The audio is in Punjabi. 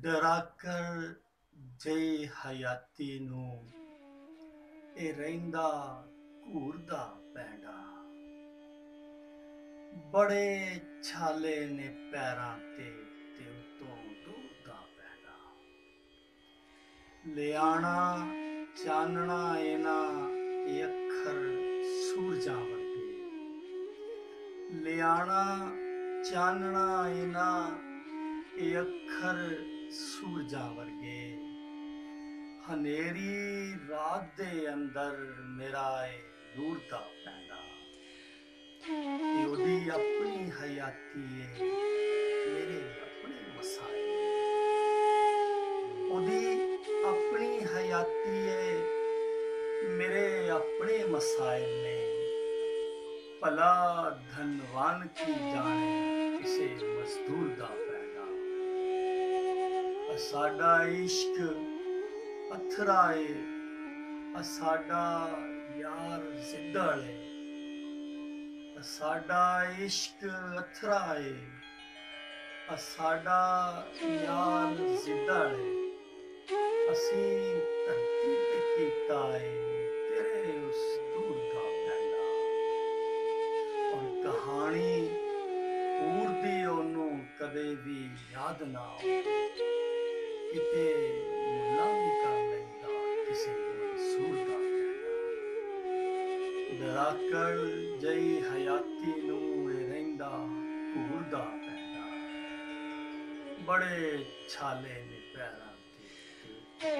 ਡਰਾ ਕਰ ਜਈ ਹਯਾਤੀ ਨੂੰ ਇਹ ਰਹਿੰਦਾ ਘੂਰਦਾ ਪੈਂਡਾ। ਬੜੇ ਛਾਲੇ ਨੇ ਪੈਰਾਂ ਤੇ ਉਤੋਂ ਦੂਰ ਦਾ ਪੈਂਡਾ। ਲਿਆਣਾ ਚਾਨਣਾ ਇਹਨਾਂ ਇਹ ਅੱਖਰ ਸੂਰਜਾਂ ਵਰਗੇ। ਲਿਆਣਾ ਚਾਨਣਾ ਇਹਨਾਂ ਇਹ ਅੱਖਰ ਸੂਰਜਾਂ ਵਰਗੇ। ਹਨੇਰੀ ਰਾਤ ਦੇ ਅੰਦਰ ਮੇਰਾ ਏ ਨੂਰ ਦਾ ਪੈਂਡਾ। ਇਹ ਉਹਦੀ ਆਪਣੀ ਹਯਾਤੀ ਏ, ਮੇਰੇ ਆਪਣੇ ਮਸਾਏ। ਉਹਦੀ ਆਪਣੀ ਹਯਾਤੀ ਏ, ਮੇਰੇ ਆਪਣੇ ਮਸਾਇਲ ਨੇ। ਭਲਾ ਧਨਵਾਨ ਕੀ ਜਾਣੇ ਕਿਸੇ ਮਜ਼ਦੂਰ ਦਾ ਪੈਂਡਾ। ਸਾਡਾ ਇਸ਼ਕ ਪੱਥਰਾ ਏ, ਸਾਡਾ ਯਾਰ ਜ਼ਿੱਦੜ ਏ। ਸਾਡਾ ਇਸ਼ਕ ਅਥਰਾ ਏ, ਸਾਡਾ ਯਾਰ ਜ਼ਿੱਦੜ ਏ। ਅਸੀਂ ਧਰਤੀ ਤੇ ਕੀਤਾ ਏ ਤੇਰੇ ਉਸ ਦੂਰ ਦਾ ਪੈਂਡਾ। ਔਰ ਕਹਾਣੀ ਹੂਰ ਦੀ ਉਹਨੂੰ ਕਦੇ ਵੀ ਯਾਦ ਨਾ ਆਉਂਦੀ। ਕਿਤੇ ਮੁੱਲਾ ਵੀ ਕਰ ਲੈਂਦਾ ਕਿਸੇ ਮਨਸੂਰ ਦਾ ਪੈਂਡਾ। ਡਰਾ ਕਰ ਜਈ ਹਯਾਤੀ ਨੂੰ ਇਹ ਰਹਿੰਦਾ ਘੂਰਦਾ ਪੈਂਡਾ। ਬੜੇ ਛਾਲੇ ਨੇ ਪੈਰਾਂ ਤੇ